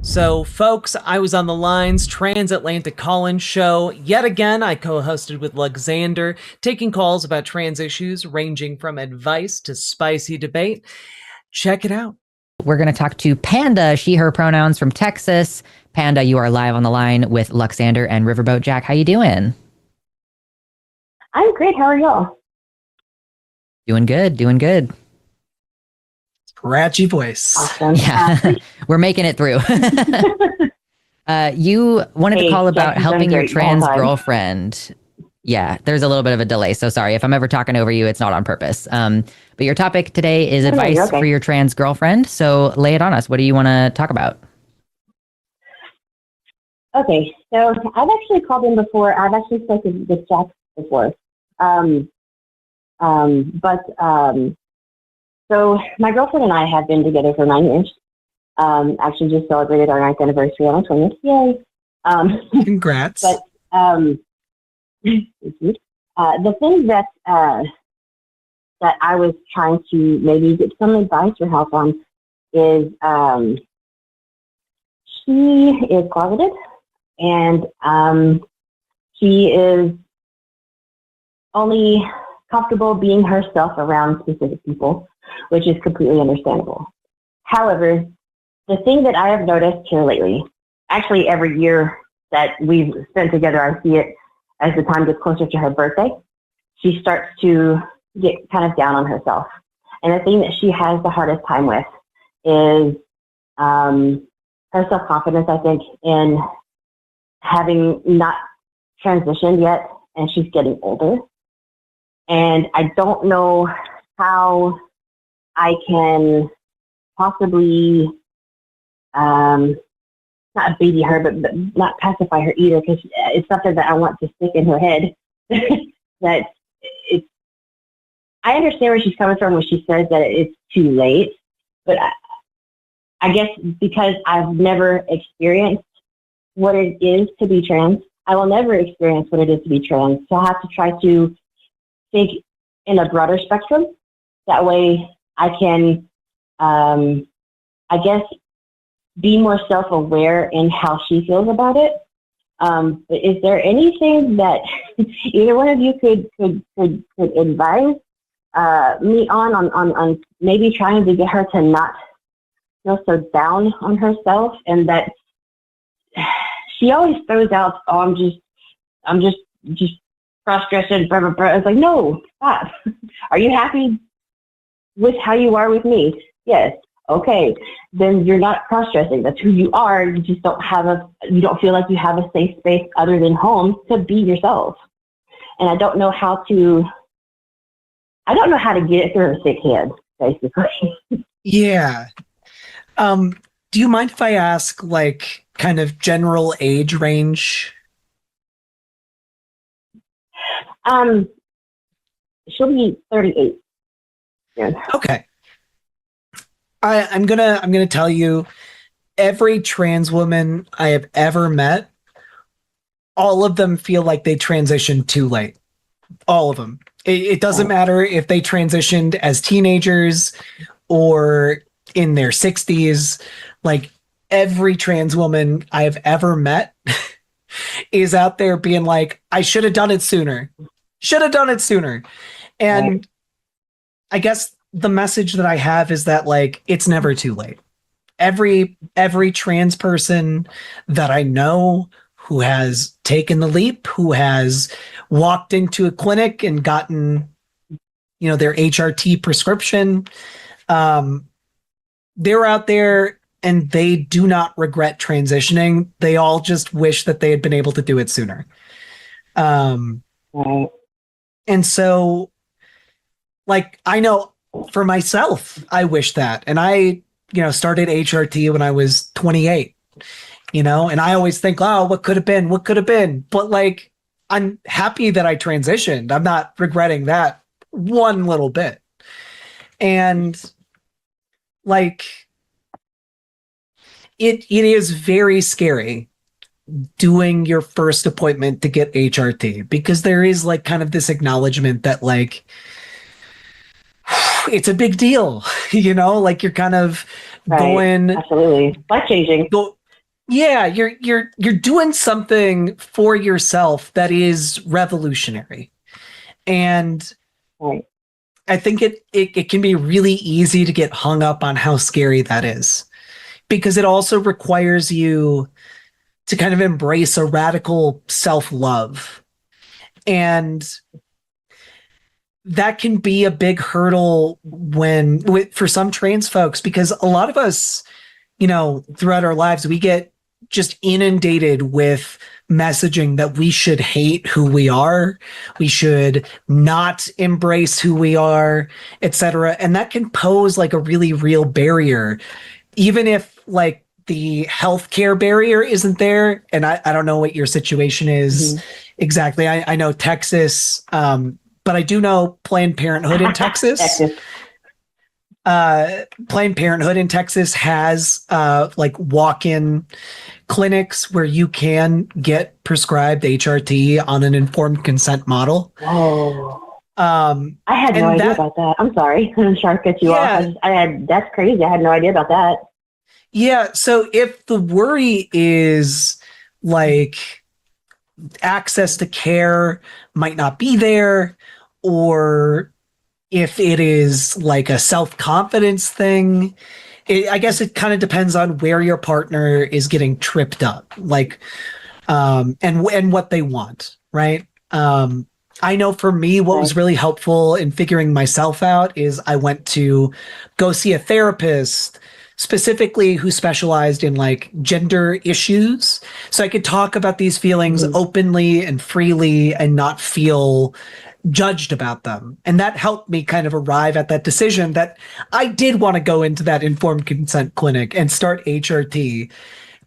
So, folks, I was on the Line's Transatlantic Call-In show. Yet again, I co-hosted with Alexander, taking calls about trans issues ranging from advice to spicy debate. Check it out. We're going to talk to Panda, she, her pronouns from Texas. Panda, you are live on the line with Luxander and Riverboat. Jack, how you doing? I'm great. How are y'all? Doing good, doing good. Scratchy voice. Awesome. Yeah, we're making it through. You wanted to call about helping your trans girlfriend. Yeah, there's a little bit of a delay, so sorry. If I'm ever talking over you, it's not on purpose. But your topic today is advice for your trans girlfriend. So lay it on us. What do you want to talk about? Okay, so I've actually called in before. I've actually spoken with Jack before. So my girlfriend and I have been together for 9 years. Actually just celebrated our 9th anniversary on the 20th. Yay. Congrats. But the thing that I was trying to maybe get some advice or help on is she is closeted, and she is only comfortable being herself around specific people, which is completely understandable. However, the thing that I have noticed here lately, actually every year that we've spent together, I see it as the time gets closer to her birthday, she starts to get kind of down on herself. And the thing that she has the hardest time with is her self-confidence, I think, in having not transitioned yet, and she's getting older. And I don't know how I can possibly not baby her, but not pacify her either, because it's something that I want to stick in her head. That it's, I understand where she's coming from when she says that it's too late, but I guess because I've never experienced what it is to be trans, I will never experience what it is to be trans. So I have to try to think in a broader spectrum. That way I can, I guess, be more self-aware in how she feels about it. But is there anything that either one of you could advise me on maybe trying to get her to not feel so down on herself, and that she always throws out, "Oh, I'm just cross-dressing, blah, blah, blah." It's like, no, stop. Are you happy with how you are with me? Yes. Okay, then you're not cross-dressing. That's who you are. You just you don't feel like you have a safe space other than home to be yourself. And I don't know how to get it through her sick head, basically. Yeah. Do you mind if I ask, like, kind of general age range? She'll be 38. Yeah. Okay. I'm gonna tell you, every trans woman I have ever met, all of them feel like they transitioned too late. All of them. It doesn't matter if they transitioned as teenagers or in their 60s. Like, every trans woman I have ever met is out there being like, I should have done it sooner. Should have done it sooner. And I guess the message that I have is that, like, it's never too late. Every trans person that I know who has taken the leap, who has walked into a clinic and gotten, their HRT prescription, they're out there and they do not regret transitioning. They all just wish that they had been able to do it sooner. And so, like, I know for myself, I wish that. And I, started HRT when I was 28, and I always think, oh, what could have been? What could have been? But, like, I'm happy that I transitioned. I'm not regretting that one little bit. And, like, it is very scary doing your first appointment to get HRT, because there is, like, kind of this acknowledgement that, like, it's a big deal, like, you're kind of going, absolutely life changing. Yeah, you're doing something for yourself that is revolutionary. And Right. I think it can be really easy to get hung up on how scary that is, because it also requires you to kind of embrace a radical self-love. And that can be a big hurdle for some trans folks, because a lot of us, throughout our lives, we get just inundated with messaging that we should hate who we are, we should not embrace who we are, etc. And that can pose like a really real barrier, even if like the healthcare barrier isn't there. And I don't know what your situation is exactly. I know Texas, but I do know Planned Parenthood in Texas. Planned Parenthood in Texas has like walk-in clinics where you can get prescribed HRT on an informed consent model. Oh, I had no idea about that. I'm sorry, I'm sorry to cut you off. That's crazy. I had no idea about that. Yeah. So if the worry is like access to care might not be there, or if it is like a self-confidence thing, I guess it kind of depends on where your partner is getting tripped up, like, and what they want, right? I know for me, what was really helpful in figuring myself out is I went to go see a therapist specifically who specialized in like gender issues. So I could talk about these feelings openly and freely and not feel judged about them. And that helped me kind of arrive at that decision that I did want to go into that informed consent clinic and start HRT,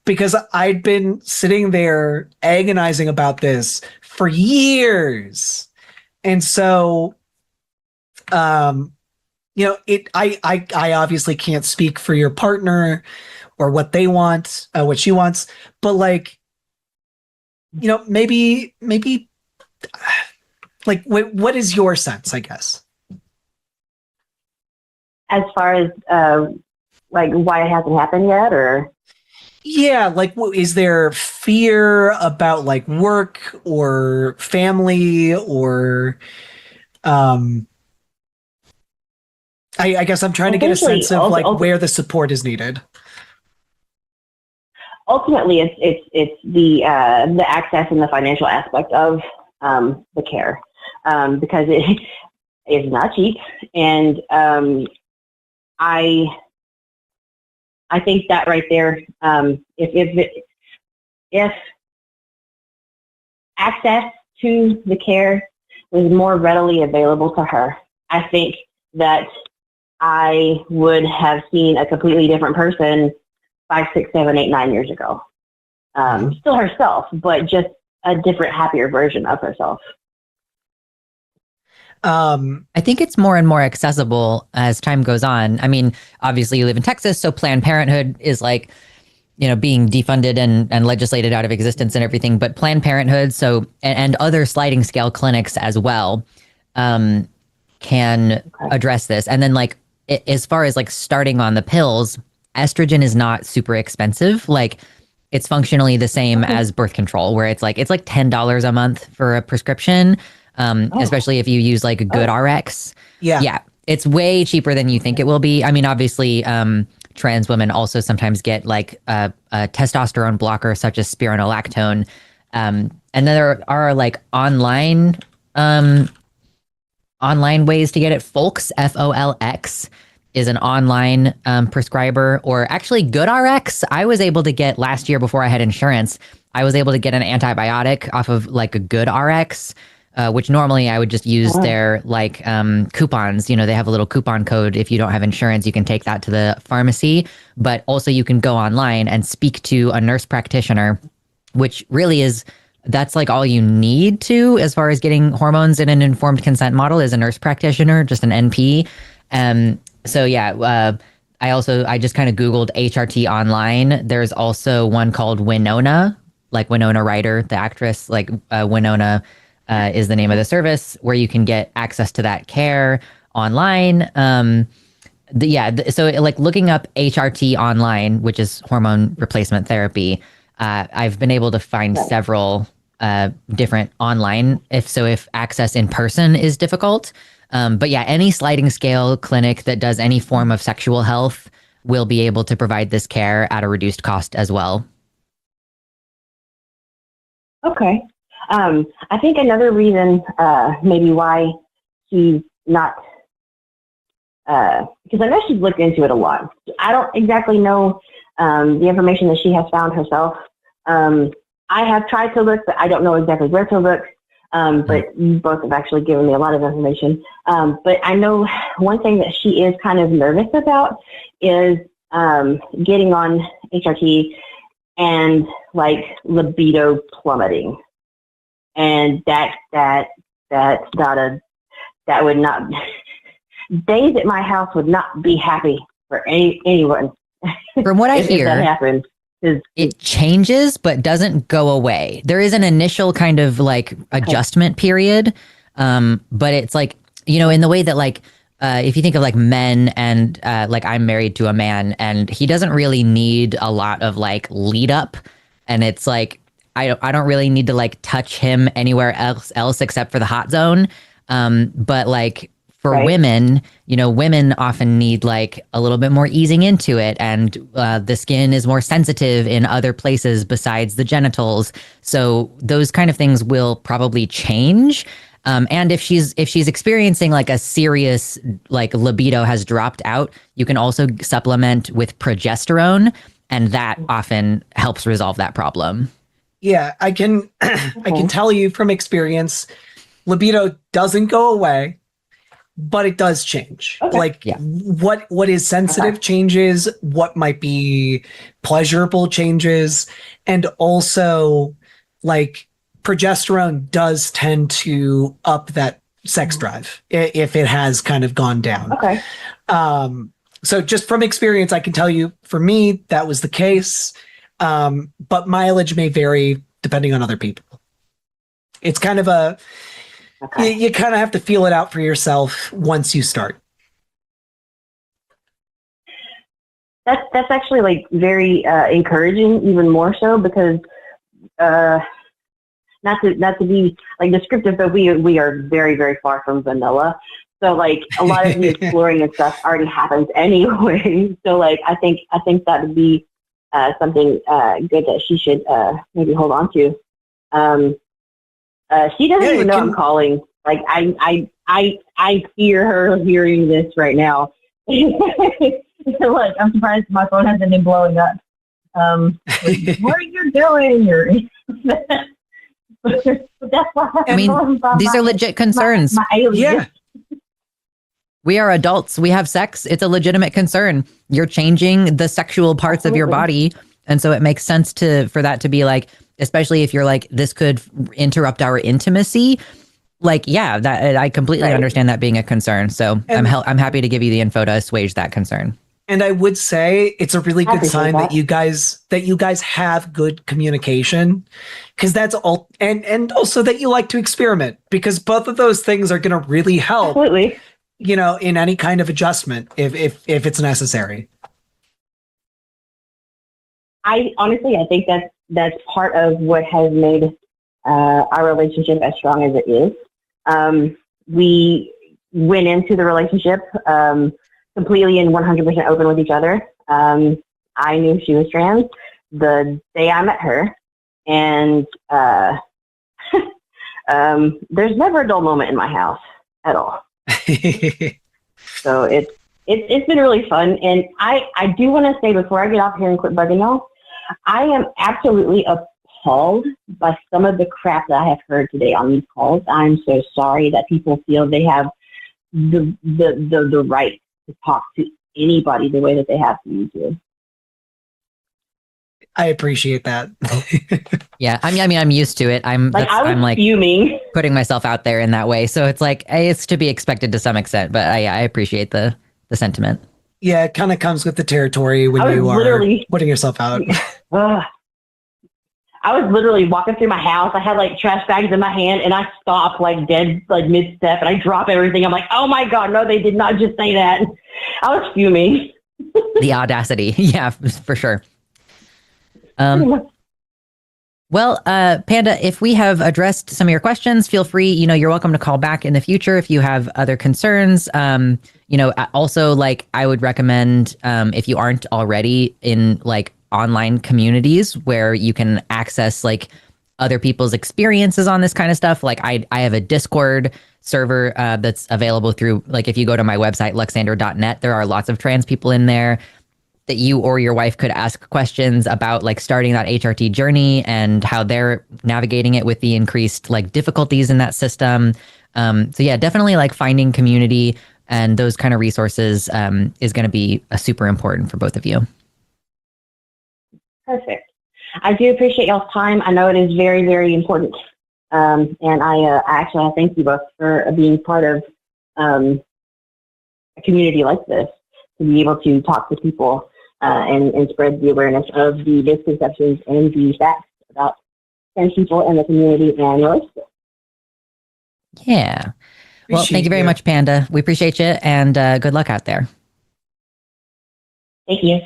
because I'd been sitting there agonizing about this for years. And so, I obviously can't speak for your partner or what they want, what she wants, but like, maybe like, what is your sense, I guess? As far as like why it hasn't happened yet, or? Yeah, like, is there fear about like work or family, or I guess I'm trying to get a sense of like where the support is needed. Ultimately, it's the access and the financial aspect of the care, because it is not cheap, and I think that right there, if access to the care was more readily available to her, I think that I would have seen a completely different person 5, 6, 7, 8, 9 years ago. Still herself, but just a different, happier version of herself. I think it's more and more accessible as time goes on. I mean, obviously you live in Texas, so Planned Parenthood is like, being defunded and legislated out of existence and everything. But Planned Parenthood, and other sliding scale clinics as well, can address this. And then like, as far as like starting on the pills, estrogen is not super expensive. Like, it's functionally the same as birth control, where it's like $10 a month for a prescription. Especially if you use like a good RX. Yeah. It's way cheaper than you think it will be. I mean, obviously, trans women also sometimes get like a testosterone blocker such as spironolactone. And then there are like online ways to get it. Folks, Folx, is an online prescriber, or actually GoodRx. I was able to get last year before I had insurance. I was able to get an antibiotic off of like a GoodRx. Which normally I would just use their like coupons. They have a little coupon code. If you don't have insurance, you can take that to the pharmacy. But also you can go online and speak to a nurse practitioner, which really that's like all you need to, as far as getting hormones in an informed consent model, is a nurse practitioner, just an NP. So yeah, I just kind of Googled HRT online. There's also one called Winona, like Winona Ryder, the actress, like Winona is the name of the service, where you can get access to that care online. So like looking up HRT online, which is hormone replacement therapy, I've been able to find several different online if access in person is difficult. But yeah, any sliding scale clinic that does any form of sexual health will be able to provide this care at a reduced cost as well. Okay. I think another reason maybe why she's not, because I know she's looked into it a lot. I don't exactly know the information that she has found herself. I have tried to look, but I don't know exactly where to look. But you both have actually given me a lot of information. But I know one thing that she is kind of nervous about is getting on HRT and like libido plummeting. And that would not, days at my house would not be happy for anyone. From what I hear, if that happens. It changes, but doesn't go away. There is an initial kind of like adjustment period. But it's like, in the way that like, if you think of like men and like I'm married to a man and he doesn't really need a lot of like lead up. And it's like, I don't really need to like touch him anywhere else except for the hot zone. But like, for women, women often need like a little bit more easing into it, and the skin is more sensitive in other places besides the genitals. So those kind of things will probably change. And if she's experiencing like a serious like libido has dropped out, you can also supplement with progesterone, and that often helps resolve that problem. Yeah, I can I can tell you from experience, libido doesn't go away, but it does change. What is sensitive changes, what might be pleasurable changes, and also like progesterone does tend to up that sex drive if it has kind of gone down. Okay. So just from experience, I can tell you, for me, that was the case. But mileage may vary depending on other people. It's kind of you kind of have to feel it out for yourself once you start. That's actually like very encouraging, even more so because not to be like descriptive, but we are very, very far from vanilla. So like a lot of the exploring and stuff already happens anyway. So like I think that would be something good that she should maybe hold on to. She doesn't even know I'm calling. Like I hear her hearing this right now. Like I'm surprised my phone hasn't been blowing up. Like, what are you doing? That's what I mean, these are legit concerns. My alien. Yeah. We are adults. We have sex. It's a legitimate concern. You're changing the sexual parts of your body. And so it makes sense for that to be like, especially if you're like, this could interrupt our intimacy. Like, yeah, that I completely understand that being a concern. So I'm happy to give you the info to assuage that concern. And I would say it's a really good sign that you guys have good communication, because that's all, and also that you like to experiment, because both of those things are going to really help. Absolutely. In any kind of adjustment if it's necessary. I think that's part of what has made our relationship as strong as it is. We went into the relationship completely and 100% open with each other. I knew she was trans the day I met her, and there's never a dull moment in my house at all. So it's been really fun, and I do want to say before I get off here and quit bugging y'all, I am absolutely appalled by some of the crap that I have heard today on these calls. I'm so sorry that people feel they have the right to talk to anybody the way that they have to you do. I appreciate that. Yeah, I'm used to it. I'm fuming, putting myself out there in that way. So it's like it's to be expected to some extent, but I appreciate the sentiment. Yeah, it kind of comes with the territory when you are putting yourself out. I was literally walking through my house. I had like trash bags in my hand, and I stopped like dead, like mid-step, and I drop everything. I'm like, oh my God, no, they did not just say that. I was fuming. The audacity. Yeah, for sure. Well, Panda, if we have addressed some of your questions, feel free, you're welcome to call back in the future if you have other concerns. Also, like, I would recommend, if you aren't already in like online communities where you can access like other people's experiences on this kind of stuff. Like I have a Discord server that's available through, like, if you go to my website, luxander.net, there are lots of trans people in there that you or your wife could ask questions about, like starting that HRT journey and how they're navigating it with the increased like difficulties in that system. So yeah, definitely like finding community and those kind of resources is going to be super important for both of you. Perfect. I do appreciate y'all's time. I know it is very, very important. And I thank you both for being part of a community like this, to be able to talk to people and spread the awareness of the misconceptions and the facts about trans people in the community and relationships. Yeah. Well, thank you very much, Panda. We appreciate you, and good luck out there. Thank you.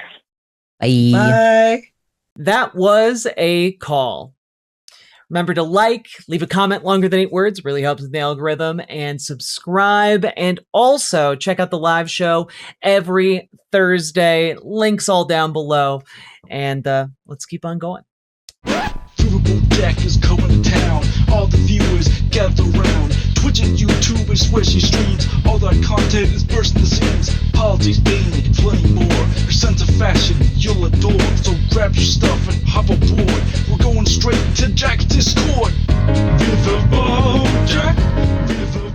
Bye. Bye. That was a call. Remember to leave a comment longer than 8 words, really helps with the algorithm, and subscribe. And also check out the live show every Thursday. Links all down below. And let's keep on going. Riverboat Jack is going to town. All the viewers gather around. Twitch and YouTube is where she streams. All that content is bursting the seams. Politics, dating, plenty more. Her sense of fashion you'll adore. So grab your stuff and hop aboard. We're going straight to Jack's Discord. Riverboat Jack. Riverboat.